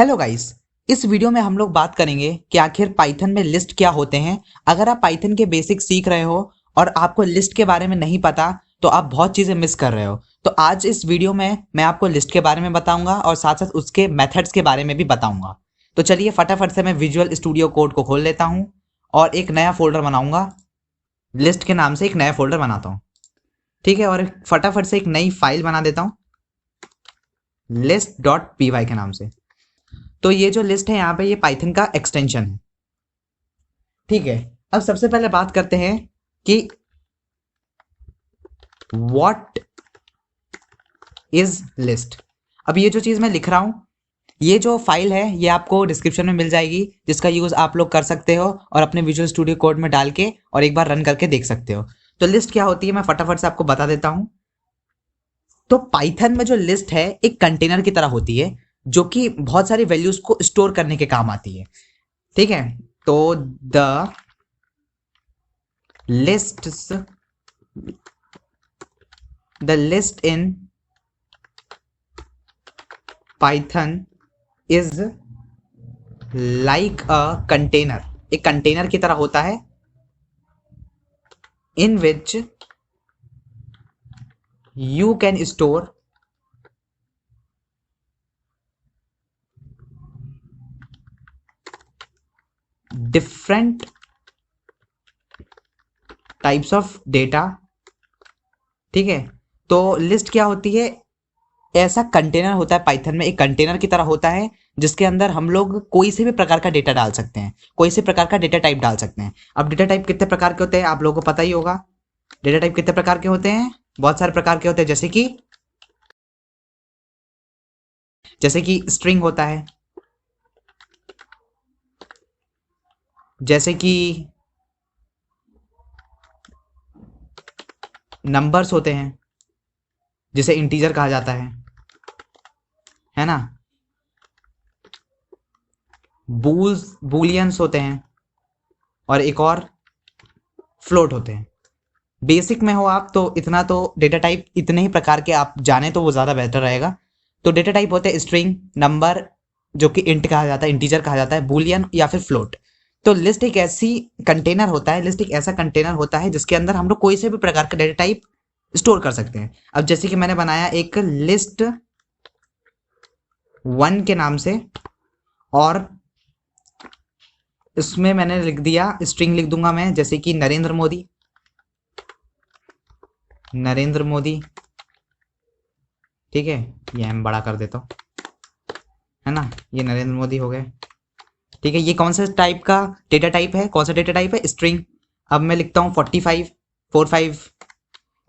Hello guys. इस video में हम लोग बात करेंगे कि आखिर पाइथन में लिस्ट क्या होते हैं। अगर आप पाइथन के बेसिक सीख रहे हो और आपको लिस्ट के बारे में नहीं पता तो आप बहुत चीज़ें मिस कर रहे हो। तो आज इस वीडियो में मैं आपको लिस्ट के बारे में बताऊंगा और साथ साथ उसके मेथड्स के बारे में भी बताऊंगा। तो चलिए फटाफट से मैं विजुअल स्टूडियो कोड को खोल लेता हूँ और एक नया फोल्डर बनाऊंगा। लिस्ट के नाम से एक नया फोल्डर बनाता हूँ, ठीक है। और फटाफट से एक नई फाइल बना देता हूँ list.py के नाम से। तो ये जो लिस्ट है यहाँ पे ये पाइथन का एक्सटेंशन है, ठीक है। अब सबसे पहले बात करते हैं कि व्हाट इज लिस्ट। अब ये जो चीज मैं लिख रहा हूं, ये जो फाइल है ये आपको डिस्क्रिप्शन में मिल जाएगी, जिसका यूज आप लोग कर सकते हो और अपने विजुअल स्टूडियो कोड में डाल के और एक बार रन करके देख सकते हो। तो लिस्ट क्या होती है मैं फटाफट से आपको बता देता हूं। तो पाइथन में जो लिस्ट है एक कंटेनर की तरह होती है जो कि बहुत सारी वैल्यूज को स्टोर करने के काम आती है, ठीक है। तो the lists the list in python is like a container। एक कंटेनर की तरह होता है in which you can store different types of data, ठीक है। तो लिस्ट क्या होती है, ऐसा कंटेनर होता है पाइथन में, एक कंटेनर की तरह होता है जिसके अंदर हम लोग कोई से भी प्रकार का डेटा डाल सकते हैं, कोई से प्रकार का डेटा टाइप डाल सकते हैं। अब डेटा टाइप कितने प्रकार के होते हैं आप लोगों को पता ही होगा। डेटा टाइप कितने प्रकार के होते हैं, बहुत सारे प्रकार के होते हैं। जैसे कि स्ट्रिंग होता है, जैसे कि नंबर्स होते हैं, जिसे इंटीजर कहा जाता है ना। बूलियंस होते हैं और एक और फ्लोट होते हैं। बेसिक में हो आप तो इतना तो डेटा टाइप इतने ही प्रकार के आप जाने तो वो ज़्यादा बेहतर रहेगा। तो डेटा टाइप होते हैं स्ट्रिंग, नंबर जो कि इंट कहा जाता है, इंटीजर कहा जाता है, बूलियन या फिर फ्लोट। तो लिस्ट एक ऐसी कंटेनर होता है, लिस्ट एक ऐसा कंटेनर होता है जिसके अंदर हम लोग कोई से भी प्रकार का डेटा टाइप स्टोर कर सकते हैं। अब जैसे कि मैंने बनाया एक लिस्ट 1 के नाम से और इसमें मैंने लिख दिया, स्ट्रिंग लिख दूंगा मैं, जैसे कि नरेंद्र मोदी, ठीक है। ये मैं बड़ा कर देता हूँ, है ना। ये नरेंद्र मोदी हो गए, ठीक है। ये कौन सा टाइप का डेटा टाइप है, कौन सा डेटा टाइप है, स्ट्रिंग। अब मैं लिखता हूँ 45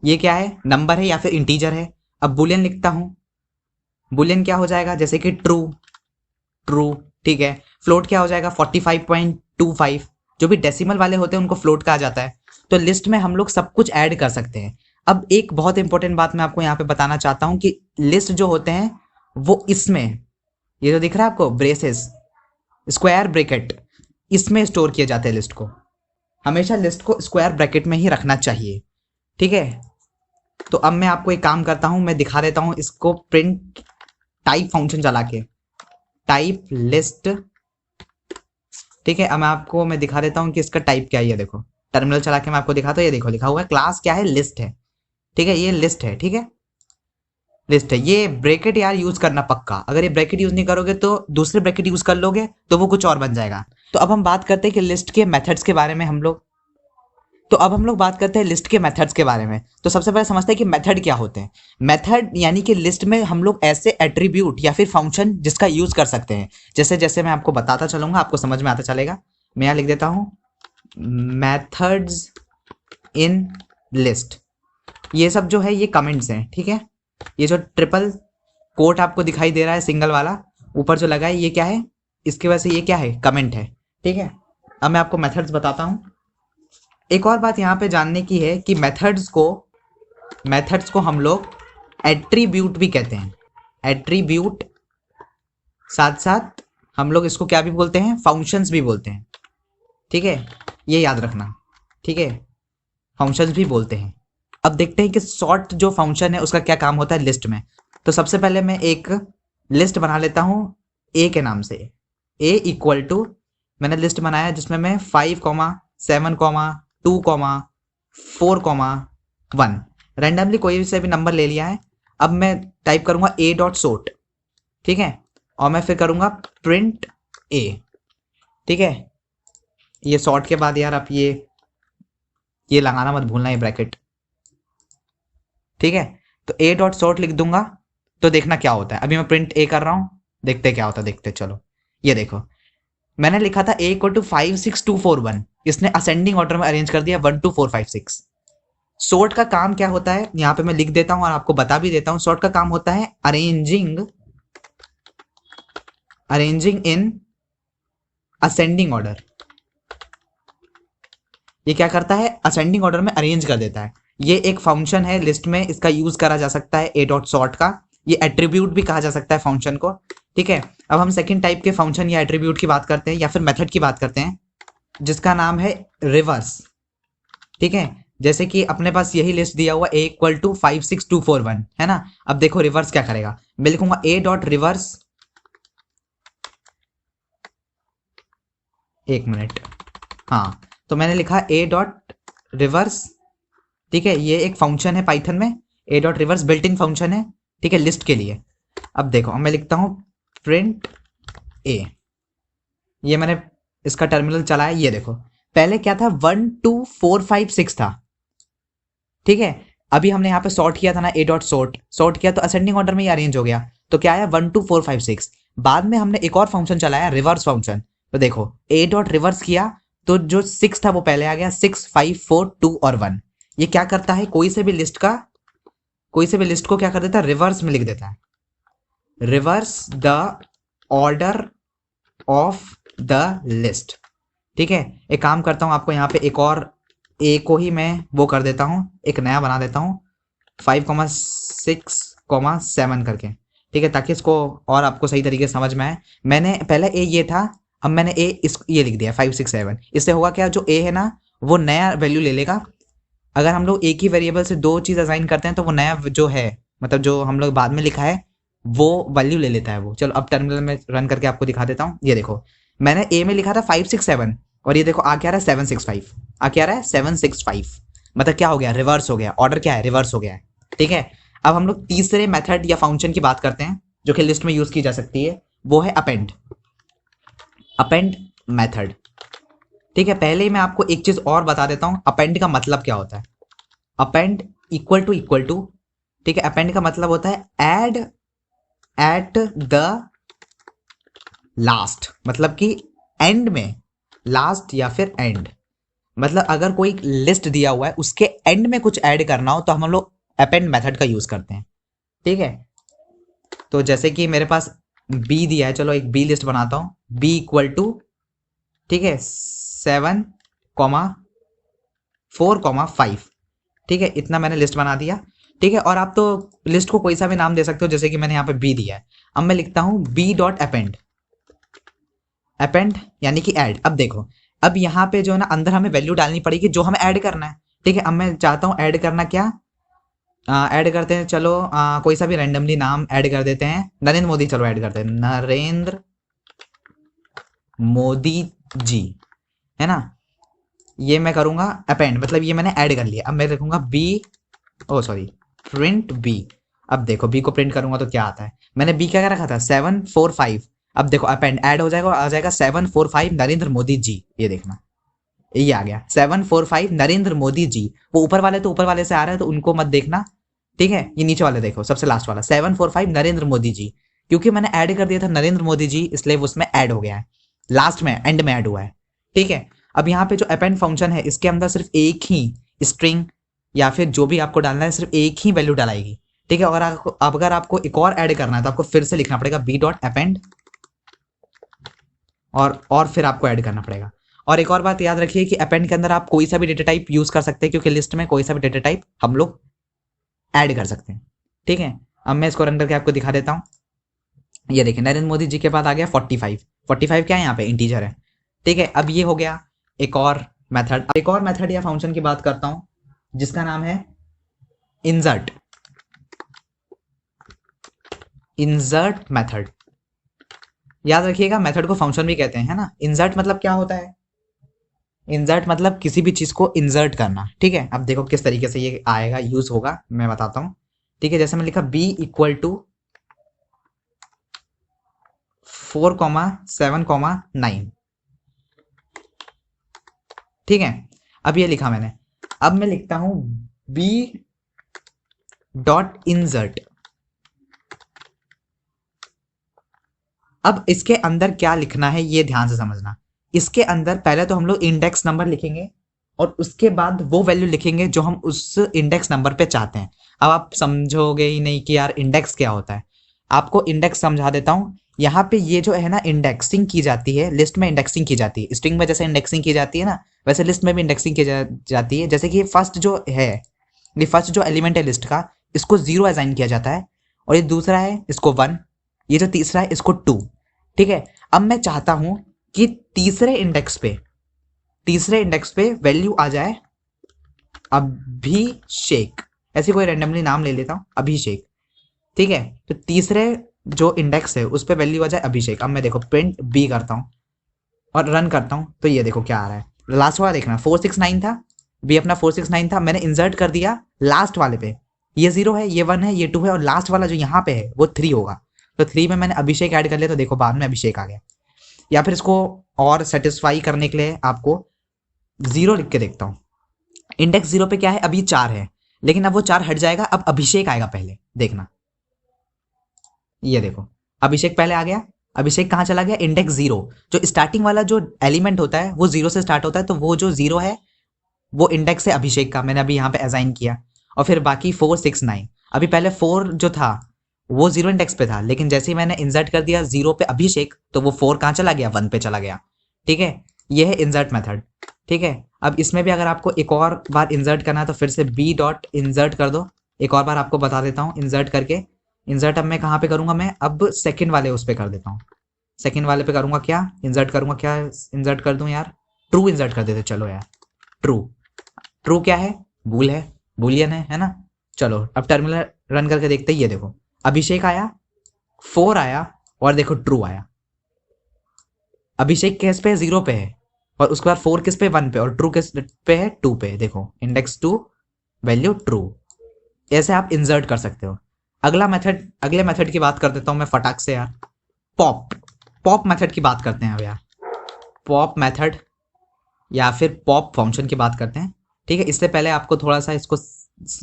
ये क्या है, नंबर है या फिर इंटीजर है। अब बुलियन लिखता हूँ, बुलियन क्या हो जाएगा, जैसे कि ट्रू, ठीक है। फ्लोट क्या हो जाएगा 45.25, जो भी डेसिमल वाले होते हैं उनको फ्लोट कहा जाता है। तो लिस्ट में हम लोग सब कुछ ऐड कर सकते हैं। अब एक बहुत इंपॉर्टेंट बात मैं आपको यहाँ पे बताना चाहता हूँ कि लिस्ट जो होते हैं वो इसमें, ये जो दिख रहा है आपको ब्रेसेस, स्क्वायर ब्रैकेट, इसमें स्टोर किए जाते हैं। लिस्ट को हमेशा लिस्ट को स्क्वायर ब्रैकेट में ही रखना चाहिए, ठीक है। तो अब मैं आपको एक काम करता हूं, मैं दिखा देता हूं इसको प्रिंट टाइप फंक्शन चला के, टाइप लिस्ट, ठीक है। अब मैं दिखा देता हूं कि इसका टाइप क्या है। ये देखो टर्मिनल चला के मैं आपको दिखाता हूं, ये देखो लिखा हुआ है क्लास क्या है, लिस्ट है, ठीक है। ये लिस्ट है, ठीक है, लिस्ट है। ये ब्रैकेट यार यूज करना पक्का, अगर ये ब्रैकेट यूज नहीं करोगे तो दूसरे ब्रैकेट यूज कर लोगे तो वो कुछ और बन जाएगा। तो अब हम बात करते हैं कि लिस्ट के मेथड्स के बारे में बात करते हैं लिस्ट के मेथड्स के बारे में। तो सबसे पहले समझते हैं कि मेथड क्या होते हैं। मेथड यानी कि लिस्ट में हम लोग ऐसे एट्रीब्यूट या फिर फंक्शन जिसका यूज कर सकते हैं। जैसे जैसे मैं आपको बताता चलूंगा आपको समझ में आता चलेगा। मैं यहाँ लिख देता हूँ मेथड्स इन लिस्ट। ये सब जो है ये कमेंट्स हैं, ठीक है। ये जो ट्रिपल कोट आपको दिखाई दे रहा है सिंगल वाला ऊपर जो लगा है, ये क्या है, इसकी वजह से ये क्या है, कमेंट है, ठीक है। अब मैं आपको मेथड्स बताता हूँ। एक और बात यहाँ पे जानने की है कि मेथड्स को हम लोग एट्रीब्यूट भी कहते हैं। एट्रीब्यूट साथ साथ हम लोग इसको क्या भी बोलते हैं, फंक्शंस भी बोलते हैं, ठीक है। ये याद रखना, ठीक है, फंक्शंस भी बोलते हैं। अब देखते हैं कि सॉर्ट जो फंक्शन है उसका क्या काम होता है लिस्ट में। तो सबसे पहले मैं एक लिस्ट बना लेता हूँ ए के नाम से, ए इक्वल टू, मैंने लिस्ट बनाया जिसमें मैं 5,7,2,4,1 रैंडमली कोई से भी नंबर ले लिया है। अब मैं टाइप करूंगा ए डॉट सोर्ट, ठीक है, और मैं फिर करूंगा प्रिंट ए, ठीक है। ये सॉर्ट के बाद यार आप ये लगाना मत भूलना, ये ब्रैकेट, ठीक है। तो ए डॉट सॉर्ट लिख दूंगा तो देखना क्या होता है। अभी मैं प्रिंट ए कर रहा हूं, देखते क्या होता है, देखते चलो। ये देखो मैंने लिखा था ए इक्वल टू 5,6,2,4,1, इसने असेंडिंग ऑर्डर में अरेंज कर दिया 1 2 4 5 6। सॉर्ट का काम क्या होता है यहाँ पे मैं लिख देता हूं और आपको बता भी देता हूं। सॉर्ट का काम होता है अरेंजिंग इन असेंडिंग ऑर्डर। ये क्या करता है, असेंडिंग ऑर्डर में अरेंज कर देता है। ये एक फंक्शन है लिस्ट में, इसका यूज करा जा सकता है ए डॉट सॉर्ट का। ये एट्रीब्यूट भी कहा जा सकता है फंक्शन को, ठीक है। अब हम सेकंड टाइप के फंक्शन या एट्रीब्यूट की बात करते हैं या फिर मेथड की बात करते हैं, जिसका नाम है रिवर्स, ठीक है। जैसे कि अपने पास यही लिस्ट दिया हुआ ए इक्वल टू 5,6,2,4,1 है ना। अब देखो रिवर्स क्या करेगा, मैं लिखूंगा ए डॉट रिवर्स, एक मिनट, हाँ, तो मैंने लिखा ए डॉट रिवर्स, ठीक है। ये एक फंक्शन है पाइथन में, ए dot reverse built in function है, ठीक है, लिस्ट के लिए। अब देखो मैं लिखता हूं प्रिंट ए, ये मैंने इसका टर्मिनल चलाया। ये देखो पहले क्या था, 1 2 4 5 6 था, ठीक है। अभी हमने यहाँ पे सॉर्ट किया था ना, ए डॉट सॉर्ट किया तो असेंडिंग ऑर्डर में ही अरेंज हो गया। तो क्या आया 1 2 4 5 6। बाद में हमने एक और फंक्शन चलाया रिवर्स फंक्शन, तो देखो ए डॉट रिवर्स किया तो जो 6 था वो पहले आ गया, 6 5 4 2 और 1। ये क्या करता है, कोई से भी लिस्ट को क्या कर देता है, रिवर्स में लिख देता है, reverse the order of the list, ठीक है। एक काम करता हूं, आपको यहाँ पे एक और ए को ही मैं वो कर देता हूं, एक नया बना देता हूं 5,6,7 करके, ठीक है, ताकि इसको और आपको सही तरीके से समझ में आए। मैंने पहले ए ये था, अब मैंने ये लिख दिया 5,6,7। इससे होगा क्या, जो ए है ना वो नया वैल्यू ले लेगा। अगर हम लोग एक ही वेरिएबल से दो चीज असाइन करते हैं तो वो नया जो है, मतलब जो हम लोग बाद में लिखा है वो वैल्यू ले लेता है वो। चलो अब टर्मिनल में रन करके आपको दिखा देता हूँ। ये देखो मैंने ए में लिखा था 5,6,7 और ये देखो आ क्या रहा है 7,6,5, आ क्या रहा है 7,6,5। मतलब क्या हो गया, रिवर्स हो गया, ऑर्डर क्या है, रिवर्स हो गया है, ठीक है। अब हम लोग तीसरे मेथड या फंक्शन की बात करते हैं जो कि लिस्ट में यूज की जा सकती है, वो है अपेंड मेथड, ठीक है। पहले ही मैं आपको एक चीज और बता देता हूं, अपेंड का मतलब क्या होता है। अपेंड इक्वल टू, ठीक है। अपेंड का मतलब होता है ऐड एट द लास्ट, मतलब कि एंड में, लास्ट या फिर एंड, मतलब अगर कोई लिस्ट दिया हुआ है उसके एंड में कुछ ऐड करना हो तो हम लोग अपेंड मेथड का यूज करते हैं, ठीक है। तो जैसे कि मेरे पास बी दिया है, चलो एक बी लिस्ट बनाता हूं, बी इक्वल टू, ठीक है, 7,4,5, ठीक है, इतना मैंने लिस्ट बना दिया, ठीक है। और आप तो लिस्ट को कोई सा भी नाम दे सकते हो, जैसे कि मैंने यहाँ पे बी दिया है। अब मैं लिखता हूं बी डॉट अपेंड यानी कि ऐड। अब देखो अब यहाँ पे जो है ना अंदर हमें वैल्यू डालनी पड़ेगी जो हमें ऐड करना है, ठीक है। अब मैं चाहता हूँ ऐड करना क्या, ऐड करते हैं, चलो कोई सा भी रैंडमली नाम ऐड कर देते हैं, नरेंद्र मोदी, चलो ऐड करते हैं नरेंद्र मोदी जी, है ना। ये मैं करूंगा अपेंड, मतलब ये मैंने ऐड कर लिया। अब मैं लिखूंगा प्रिंट बी। अब देखो बी को प्रिंट करूंगा तो क्या आता है, मैंने बी क्या रखा था 7,4,5। अब देखो अपेंड ऐड हो जाएगा, आ जाएगा 7,4,5 नरेंद्र मोदी जी, ये देखना ये आ गया 7,4,5 नरेंद्र मोदी जी। वो ऊपर वाले तो ऊपर वाले से आ रहे हैं तो उनको मत देखना, ठीक है। ये नीचे वाले देखो, सबसे लास्ट वाला 7,4,5 नरेंद्र मोदी जी, क्योंकि मैंने ऐड कर दिया था नरेंद्र मोदी जी इसलिए उसमें ऐड हो गया है, लास्ट में एंड में ऐड हुआ है, ठीक है। अब यहाँ पे जो अपेंड फंक्शन है इसके अंदर सिर्फ एक ही स्ट्रिंग या फिर जो भी आपको डालना है सिर्फ एक ही वैल्यू डालेगी, ठीक है। अगर आपको एक और ऐड करना है तो आपको फिर से लिखना पड़ेगा बी डॉट अपेंड और फिर आपको ऐड करना पड़ेगा। और एक और बात याद रखिए कि अपेंड के अंदर आप कोई सा भी डेटा टाइप यूज कर सकते हैं, क्योंकि लिस्ट में कोई सा भी डेटा टाइप हम लोग ऐड कर सकते हैं, ठीक है। अब मैं इसको रन करके आपको दिखा देता हूँ। ये देखिए नरेंद्र मोदी जी के बाद आ गया 45 क्या है यहाँ पे इंटीजर है, ठीक है। अब ये हो गया एक और मेथड या फंक्शन की बात करता हूं जिसका नाम है इंसर्ट मेथड, याद रखिएगा मेथड को फंक्शन भी कहते हैं, है ना। इंसर्ट मतलब क्या होता है, इंसर्ट मतलब किसी भी चीज को इंसर्ट करना, ठीक है। अब देखो किस तरीके से ये आएगा, यूज होगा, मैं बताता हूँ, ठीक है। जैसे मैं लिखा b इक्वल टू 4,7,9, ठीक है। अब ये लिखा मैंने, अब मैं लिखता हूं b डॉट इंसर्ट। अब इसके अंदर क्या लिखना है ये ध्यान से समझना। इसके अंदर पहले तो हम लोग इंडेक्स नंबर लिखेंगे और उसके बाद वो वैल्यू लिखेंगे जो हम उस इंडेक्स नंबर पे चाहते हैं। अब आप समझोगे ही नहीं कि यार इंडेक्स क्या होता है, आपको इंडेक्स समझा देता हूँ। यहाँ पे ये जो है ना, इंडेक्सिंग की जाती है, लिस्ट में इंडेक्सिंग की जाती है। स्ट्रिंग में जैसे इंडेक्सिंग की जाती है ना, वैसे लिस्ट में भी इंडेक्सिंग की जाती है। जैसे कि फर्स्ट जो है, ये फर्स्ट जो एलिमेंट है लिस्ट का, इसको 0 असाइन किया जाता है, और ये दूसरा है इसको 1, ये जो तीसरा है इसको 2, ठीक है। अब मैं चाहता हूं कि तीसरे इंडेक्स पे वैल्यू आ जाए अभिषेक, ऐसे कोई रेंडमली नाम ले लेता हूं, अभिषेक, ठीक है। तो तीसरे जो इंडेक्स है उस पे वैल्यू आ जाए अभिषेक। अब मैं देखो प्रिंट बी करता हूं और रन करता हूं, तो ये देखो क्या आ रहा है। लास्ट वाला देखना, 469 था, बी अपना 469 था, मैंने इंसर्ट कर दिया लास्ट वाले पे। ये 0 है, ये 1 है, ये 2 है, और लास्ट वाला जो यहाँ पे है वो 3 होगा। तो 3 में मैंने अभिषेक ऐड कर लिया, तो देखो बाद में अभिषेक आ गया। या फिर इसको और सेटिस्फाई करने के लिए आपको 0 लिख के देखता हूँ। इंडेक्स 0 पे क्या है, अभी 4 है, लेकिन अब वो 4 हट जाएगा, अब अभिषेक आएगा पहले, देखना। ये देखो अभिषेक पहले आ गया। अभिषेक कहाँ चला गया, इंडेक्स 0। जो स्टार्टिंग वाला जो एलिमेंट होता है वो 0 से स्टार्ट होता है, तो वो जो 0 है वो इंडेक्स है अभिषेक का, मैंने अभी यहाँ पे असाइन किया। और फिर बाकी 469, अभी पहले 4 जो था वो 0 इंडेक्स पे था, लेकिन जैसे ही मैंने इंसर्ट कर दिया 0 पे अभिषेक, तो वो 4 कहाँ चला गया, 1 पे चला गया, ठीक है। ये है इंसर्ट मेथड, ठीक है। अब इसमें भी अगर आपको एक और बार इंसर्ट करना है तो फिर से बी डॉट इंसर्ट कर दो। एक और बार आपको बता देता हूँ इंसर्ट करके। इंसर्ट अब मैं कहाँ पे करूंगा, मैं अब सेकंड वाले उस पे कर देता हूँ। सेकंड वाले पे करूंगा, क्या इंसर्ट करूंगा, क्या इंसर्ट कर दूं यार, ट्रू इंसर्ट कर देते, चलो यार। ट्रू, ट्रू क्या है, बूल है, बुलियन है ना। चलो अब टर्मिनल रन करके देखते हैं। ये देखो अभिषेक आया, 4 आया, और देखो ट्रू आया। अभिषेक किस पे, 0 पे है, और उसके बाद 4 किस पे, 1 पे, और ट्रू किस पे है, 2 पे। देखो इंडेक्स 2 वैल्यू ट्रू। ऐसे आप इंसर्ट कर सकते हो। अगले मेथड की बात कर देता हूं मैं फटाक से यार। पॉप, पॉप मेथड की बात करते हैं अब यार। पॉप मेथड या फिर पॉप फंक्शन की बात करते हैं, ठीक है। इससे पहले आपको थोड़ा सा इसको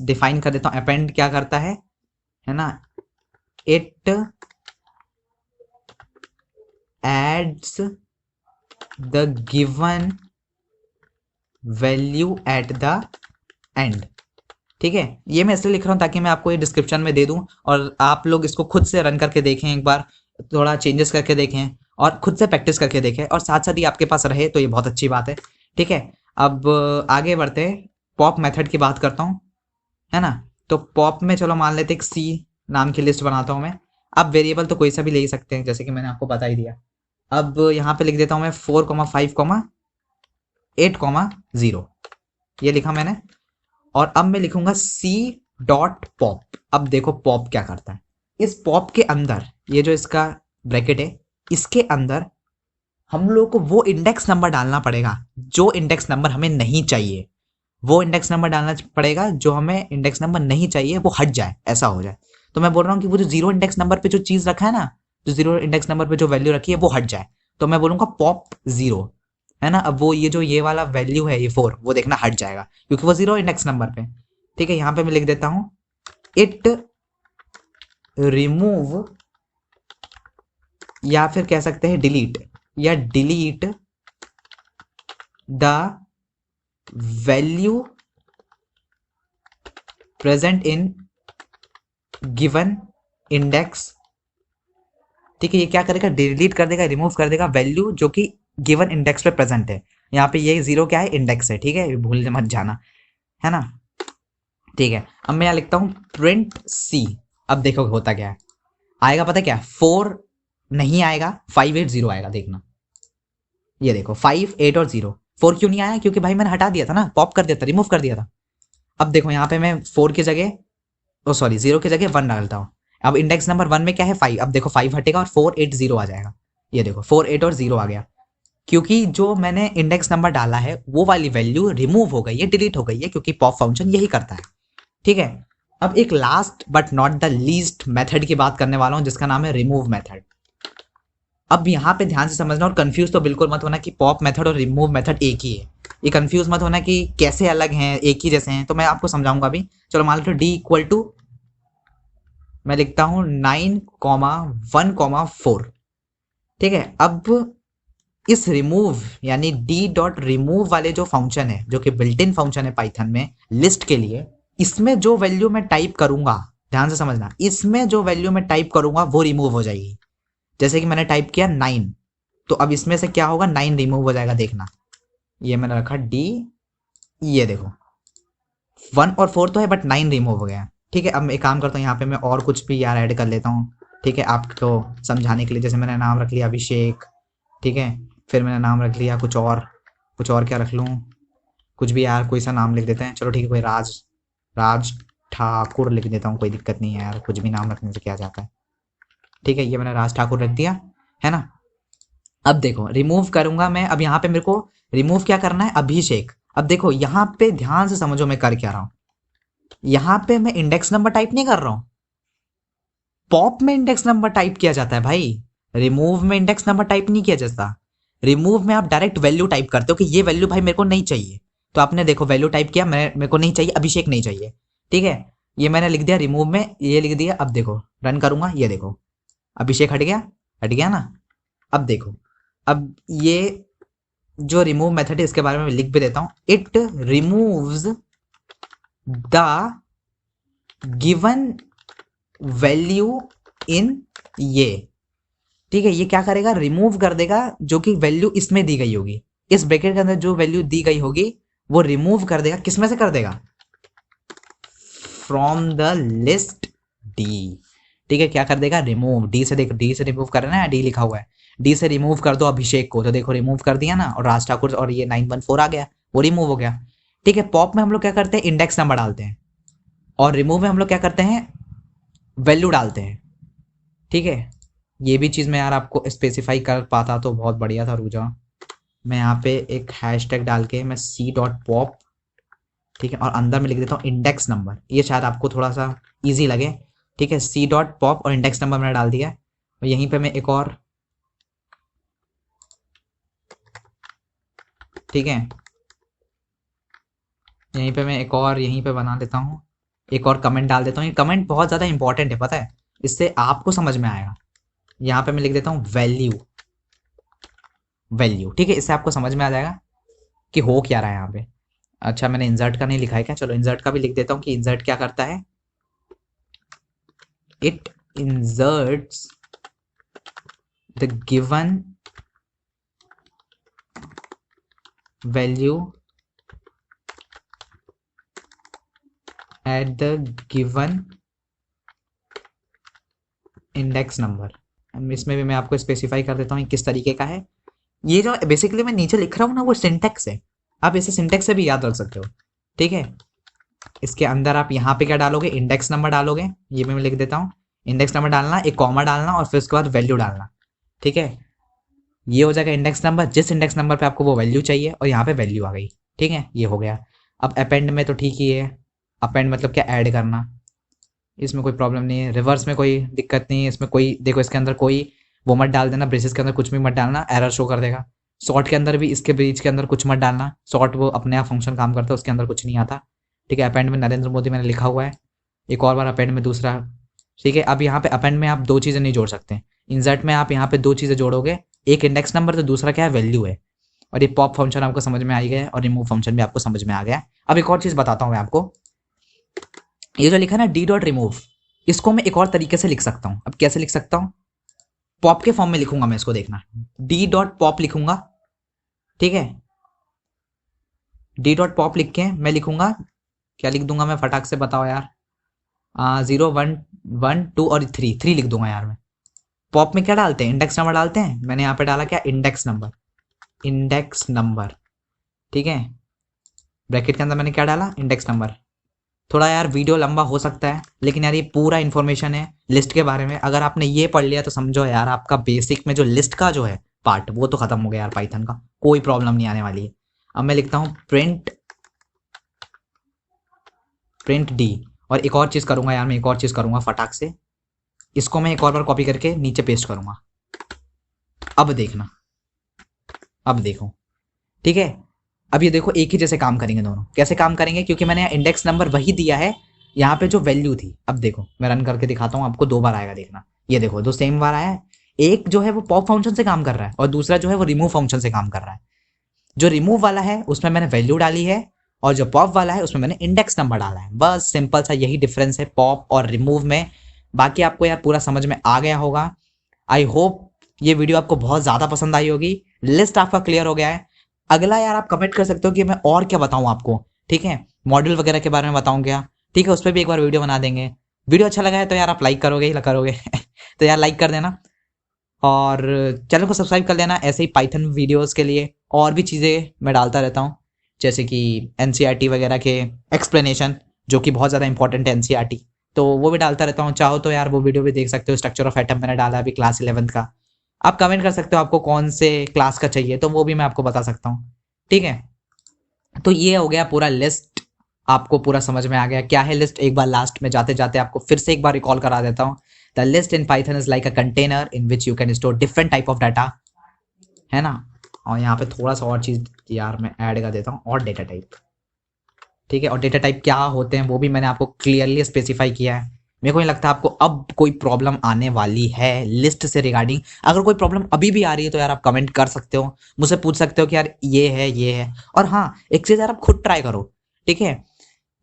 डिफाइन कर देता हूँ। अपेंड क्या करता है ना, it adds the given value at the end, ठीक है। ये मैं इसलिए लिख रहा हूँ ताकि मैं आपको ये डिस्क्रिप्शन में दे दूं और आप लोग इसको खुद से रन करके देखें एक बार, थोड़ा चेंजेस करके देखें और खुद से प्रैक्टिस करके देखें, और साथ साथ ही आपके पास रहे तो ये बहुत अच्छी बात है, ठीक है। अब आगे बढ़ते हैं, पॉप मेथड की बात करता हूँ, है ना। तो पॉप में चलो मान लेते एक सी नाम की लिस्ट बनाता हूँ मैं। अब वेरिएबल तो कोई सा भी ले ही सकते हैं, जैसे कि मैंने आपको बता ही दिया। अब यहाँ पे लिख देता हूँ मैं 4,5,8,0, ये लिखा मैंने। और अब मैं लिखूंगा सी डॉट पॉप। अब देखो पॉप क्या करता है, इस पॉप के अंदर ये जो इसका ब्रैकेट है, इसके अंदर हम लोग को वो इंडेक्स नंबर डालना पड़ेगा जो इंडेक्स नंबर हमें नहीं चाहिए। वो इंडेक्स नंबर डालना पड़ेगा जो हमें इंडेक्स नंबर नहीं चाहिए, वो हट जाए, ऐसा हो जाए। तो मैं बोल रहा हूँ कि वो जो 0 इंडेक्स नंबर पे जो चीज रखा है ना, जो 0 इंडेक्स नंबर पे जो वैल्यू रखी है वो हट जाए, तो मैं बोलूंगा पॉप 0, है ना। अब वो ये वाला वैल्यू है, ये 4, वो देखना हट जाएगा क्योंकि वो 0 इंडेक्स नंबर पे, ठीक है। यहाँ पे मैं लिख देता हूँ इट रिमूव, या फिर कह सकते हैं डिलीट, या delete the value present in given index, ठीक है। ये क्या करेगा, डिलीट कर देगा, रिमूव कर देगा वैल्यू जो कि गिवन इंडेक्स पे प्रेजेंट है। यहाँ पे ये 0 क्या है, इंडेक्स है, ठीक है, भूल मत जाना, है ना, ठीक है। अब मैं यहाँ लिखता हूँ प्रिंट सी। अब देखो होता क्या है, आएगा पता क्या, 4 नहीं आएगा, 580 आएगा, देखना। ये देखो 5, 8 और 0। 4 क्यों नहीं आया, क्योंकि भाई मैंने हटा दिया था ना, पॉप कर दिया था, रिमूव कर दिया था। अब देखो यहाँ पे मैं 4 की जगह, ओ सॉरी 0 की जगह 1 डालता हूँ। अब इंडेक्स नंबर 1 में क्या है, 5। अब देखो 5 हटेगा और 480 आ जाएगा, ये देखो 4 8 और 0 आ गया, क्योंकि जो मैंने इंडेक्स नंबर डाला है वो वाली वैल्यू रिमूव हो गई है, डिलीट हो गई है, क्योंकि पॉप फंक्शन यही करता है। ठीक है, अब एक last but not the least method की बात करने वाला हूं जिसका नाम है रिमूव मेथड। अब यहाँ पे ध्यान से समझना और कंफ्यूज तो बिल्कुल मत होना कि पॉप मेथड और रिमूव मेथड एक ही है। ये कंफ्यूज मत होना कि कैसे अलग हैं, एक ही जैसे हैं, तो मैं आपको समझाऊंगा अभी। चलो मान लो डी इक्वल टू मैं लिखता हूं 9,1,4। ठीक है, अब इस रिमूव यानी डी डॉट रिमूव वाले जो फंक्शन है, जो कि बिल्ट इन फंक्शन है पाइथन में लिस्ट के लिए, इसमें जो वैल्यू मैं टाइप करूंगा, ध्यान से समझना, इसमें जो वैल्यू मैं टाइप करूंगा वो रिमूव हो जाएगी। जैसे कि मैंने टाइप किया 9, तो अब इसमें से क्या होगा, 9 रिमूव हो जाएगा। देखना, ये मैंने रखा डी, ये देखो 1 और 4 तो है बट 9 रिमूव हो गया। ठीक है, अब मैं एक काम करता हूँ, यहाँ पे मैं और कुछ भी यार ऐड कर लेता हूँ। ठीक है, आपको समझाने के लिए, जैसे मैंने नाम रख लिया अभिषेक। ठीक है, फिर मैंने नाम रख लिया कुछ और क्या रख लूँ, कुछ भी यार, कोई सा नाम लिख देते हैं। चलो ठीक है, कोई राज राज ठाकुर लिख देता हूँ, कोई दिक्कत नहीं है यार, कुछ भी नाम रखने से क्या जाता है। ठीक है, ये मैंने राज ठाकुर रख दिया है ना। अब देखो रिमूव करूंगा मैं, अब यहाँ पे मेरे को रिमूव क्या करना है, अभिषेक। अब देखो यहाँ पे ध्यान से समझो मैं कर क्या रहा हूँ। यहाँ पे मैं इंडेक्स नंबर टाइप नहीं कर रहा हूँ, पॉप में इंडेक्स नंबर टाइप किया जाता है भाई, रिमूव में इंडेक्स नंबर टाइप नहीं किया जाता। रिमूव में आप डायरेक्ट वैल्यू टाइप करते हो कि ये वैल्यू भाई मेरे को नहीं चाहिए, तो आपने देखो वैल्यू टाइप किया, मेरे को नहीं चाहिए, अभिषेक नहीं चाहिए। ठीक है, ये मैंने लिख दिया रिमूव में, ये लिख दिया। अब देखो रन करूंगा, ये देखो अभिषेक हट गया ना। अब देखो, अब ये जो रिमूव मेथड है इसके बारे में लिख भी देता हूं, it removes the given value in ये। ठीक है, ये क्या करेगा, रिमूव कर देगा जो कि वैल्यू इसमें दी गई होगी, इस ब्रैकेट के अंदर जो वैल्यू दी गई होगी वो रिमूव कर देगा। किसमें से कर देगा, फ्रॉम द लिस्ट डी। ठीक है, क्या कर देगा, रिमूव डी से। देखो डी से रिमूव करना है, डी लिखा हुआ है, डी से रिमूव कर दो अभिषेक को, तो देखो रिमूव कर दिया ना, और राज ठाकुर और ये 914 आ गया, वो रिमूव हो गया। ठीक है, पॉप में हम लोग क्या करते हैं, इंडेक्स नंबर डालते हैं, और रिमूव में हम लोग क्या करते हैं, वैल्यू डालते हैं। ठीक है, ये भी चीज़ मैं यार आपको स्पेसिफाई कर पाता तो बहुत बढ़िया था, रुक जाओ। मैं यहाँ पे एक हैशटैग डाल के मैं सी डॉट पॉप, ठीक है, और अंदर में लिख देता हूँ इंडेक्स नंबर, ये शायद आपको थोड़ा सा ईजी लगे। ठीक है, सी डॉट पॉप और इंडेक्स नंबर मैंने डाल दिया, और यहीं पे मैं एक और, ठीक है, यहीं पे मैं एक और यहीं पे बना देता हूँ, एक और कमेंट डाल देता हूँ। ये कमेंट बहुत ज़्यादा इंपॉर्टेंट है, पता है, इससे आपको समझ में आएगा। यहाँ पे मैं लिख देता हूँ वैल्यू। ठीक है, इससे आपको समझ में आ जाएगा कि हो क्या रहा है यहाँ पे। अच्छा, मैंने इंसर्ट का नहीं लिखा है क्या, चलो इंसर्ट का भी लिख देता हूँ कि इंसर्ट क्या करता है, it inserts the given value at the given index number. इसमें भी मैं आपको स्पेसिफाई कर देता हूँ किस तरीके का है। ये जो बेसिकली मैं नीचे लिख रहा हूँ ना, वो सिंटेक्स है, आप इसे सिंटेक्स से भी याद रख सकते हो। ठीक है, इसके अंदर आप यहाँ पे क्या डालोगे, इंडेक्स नंबर डालोगे, ये भी मैं लिख देता हूँ, इंडेक्स नंबर डालना, एक कॉमा डालना, और फिर उसके बाद वैल्यू डालना। ठीक है, ये हो जाएगा इंडेक्स नंबर, जिस इंडेक्स नंबर पे आपको वो वैल्यू चाहिए, और यहाँ पे वैल्यू आ गई। ठीक है, ये हो गया। अब अपेंड में तो ठीक ही है, अपेंड मतलब क्या, ऐड करना, इसमें कोई प्रॉब्लम नहीं है, रिवर्स में कोई दिक्कत नहीं है, इसमें कोई, देखो इसके अंदर कोई वो मत डाल देना, ब्रेसेस के अंदर कुछ भी मत डालना, एरर शो कर देगा। सॉर्ट के अंदर भी, इसके बीच के अंदर कुछ मत डालना, सॉर्ट वो अपने आप फंक्शन काम करता है, उसके अंदर कुछ नहीं आता। ठीक है, अपेंड में नरेंद्र मोदी मैंने लिखा हुआ है, एक और बार अपेंड में दूसरा। ठीक है, अब यहाँ पे अपेंड में आप दो चीज़ें नहीं जोड़ सकते, इंसर्ट में आप यहाँ पे दो चीज़ें जोड़ोगे, एक इंडेक्स नंबर, तो दूसरा क्या है, वैल्यू है। और ये पॉप फंक्शन आपको समझ में आ गया है, और रिमूव फंक्शन भी आपको समझ में आ गया। अब एक और चीज़ बताता हूँ मैं आपको, ये जो लिखा है ना डी डॉट रिमूव, इसको मैं एक और तरीके से लिख सकता हूँ। अब कैसे लिख सकता हूँ, पॉप के फॉर्म में लिखूंगा मैं इसको, देखना, डी डॉट पॉप लिखूंगा। ठीक है, डी डॉट पॉप लिख के मैं लिखूंगा, क्या लिख दूंगा मैं, फटाक से बताओ यार, 0 1 1 2 और 3 लिख दूंगा यार मैं। पॉप में क्या डालते हैं, इंडेक्स नंबर डालते हैं, मैंने यहाँ पे डाला क्या, इंडेक्स नंबर। ठीक है, ब्रैकेट के अंदर मैंने क्या डाला, इंडेक्स नंबर। थोड़ा यार वीडियो लंबा हो सकता है, लेकिन यार ये पूरा इन्फॉर्मेशन है लिस्ट के बारे में। अगर आपने ये पढ़ लिया तो समझो यार आपका बेसिक में जो लिस्ट का जो है पार्ट वो तो खत्म हो गया यार, पाइथन का कोई प्रॉब्लम नहीं आने वाली है। अब मैं लिखता हूँ प्रिंट डी, और एक और चीज़ करूंगा यार, मैं एक और चीज़ करूंगा फटाक से, इसको मैं एक और बार कॉपी करके नीचे पेस्ट करूंगा। अब देखना, अब देखो, ठीक है। अब ये देखो एक ही जैसे काम करेंगे दोनों। कैसे काम करेंगे, क्योंकि मैंने इंडेक्स नंबर वही दिया है, यहाँ पे जो वैल्यू थी। अब देखो मैं रन करके दिखाता हूँ आपको, 2 बार आएगा, देखना। ये देखो 2 सेम बार आया है। एक जो है वो पॉप फंक्शन से काम कर रहा है और दूसरा जो है वो रिमूव फंक्शन से काम कर रहा है। जो रिमूव वाला है उसमें मैंने वैल्यू डाली है, और जो पॉप वाला है उसमें मैंने इंडेक्स नंबर डाला है। बस सिंपल सा यही डिफरेंस है पॉप और रिमूव में। बाकी आपको यार पूरा समझ में आ गया होगा। आई होप ये वीडियो आपको बहुत ज़्यादा पसंद आई होगी। लिस्ट आपका क्लियर हो गया है। अगला यार आप कमेंट कर सकते हो कि मैं और क्या बताऊं आपको, ठीक है। मॉड्यूल वगैरह के बारे में बताऊं क्या, ठीक है, उस पर भी एक बार वीडियो बना देंगे। वीडियो अच्छा लगा है तो यार आप लाइक करोगे ही करोगे तो यार लाइक कर देना, और चैनल को सब्सक्राइब कर लेना ऐसे ही पाइथन वीडियोस के लिए। और भी चीज़ें मैं डालता रहता हूँ, जैसे कि एनसीईआरटी वगैरह के एक्सप्लेनेशन, जो कि बहुत ज़्यादा इंपॉर्टेंट है एनसीईआरटी, तो वो भी डालता रहता हूँ। चाहो तो यार वो वीडियो भी देख सकते हो। स्ट्रक्चर ऑफ एटम मैंने डाला अभी क्लास 11th का। आप कमेंट कर सकते हो आपको कौन से क्लास का चाहिए, तो वो भी मैं आपको बता सकता हूँ, ठीक है। तो ये हो गया पूरा लिस्ट, आपको पूरा समझ में आ गया क्या है लिस्ट। एक बार लास्ट में जाते जाते आपको फिर से एक बार रिकॉल करा देता हूँ। The list in Python is like a container in which you can store different type of data, है ना। और यहाँ पे थोड़ा सा और चीज़ यार मैं ऐड कर देता हूँ, और डेटा टाइप, ठीक है। और डेटा टाइप क्या होते हैं वो भी मैंने आपको क्लियरली स्पेसिफाई किया है। मेरे को नहीं लगता आपको अब कोई प्रॉब्लम आने वाली है लिस्ट से रिगार्डिंग। अगर कोई प्रॉब्लम अभी भी आ रही है तो यार आप कमेंट कर सकते हो, मुझसे पूछ सकते हो कि यार ये है ये है। और हाँ, एक चीज़ यार आप खुद ट्राई करो, ठीक है।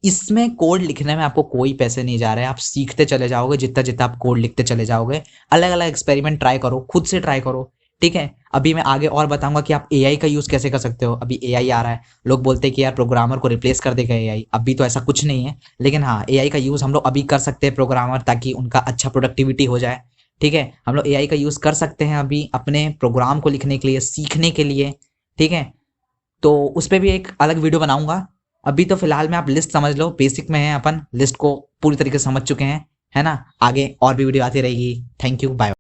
इसमें कोड लिखने में आपको कोई पैसे नहीं जा रहे हैं, आप सीखते चले जाओगे जितना जितना आप कोड लिखते चले जाओगे। अलग अलग एक्सपेरिमेंट ट्राई करो, खुद से ट्राई करो, ठीक है। अभी मैं आगे और बताऊंगा कि आप एआई का यूज़ कैसे कर सकते हो। अभी एआई आ रहा है, लोग बोलते हैं कि यार प्रोग्रामर को रिप्लेस कर देगा एआई, अभी तो ऐसा कुछ नहीं है। लेकिन हाँ, एआई का यूज़ हम लोग अभी कर सकते हैं प्रोग्रामर, ताकि उनका अच्छा प्रोडक्टिविटी हो जाए, ठीक है। हम लोग एआई का यूज़ कर सकते हैं अभी अपने प्रोग्राम को लिखने के लिए, सीखने के लिए, ठीक है। तो उस पर भी एक अलग वीडियो बनाऊंगा। अभी तो फिलहाल में आप लिस्ट समझ लो, बेसिक में है, अपन लिस्ट को पूरी तरीके से समझ चुके हैं, है ना। आगे और भी वीडियो आती रहेगी। Thank you, bye.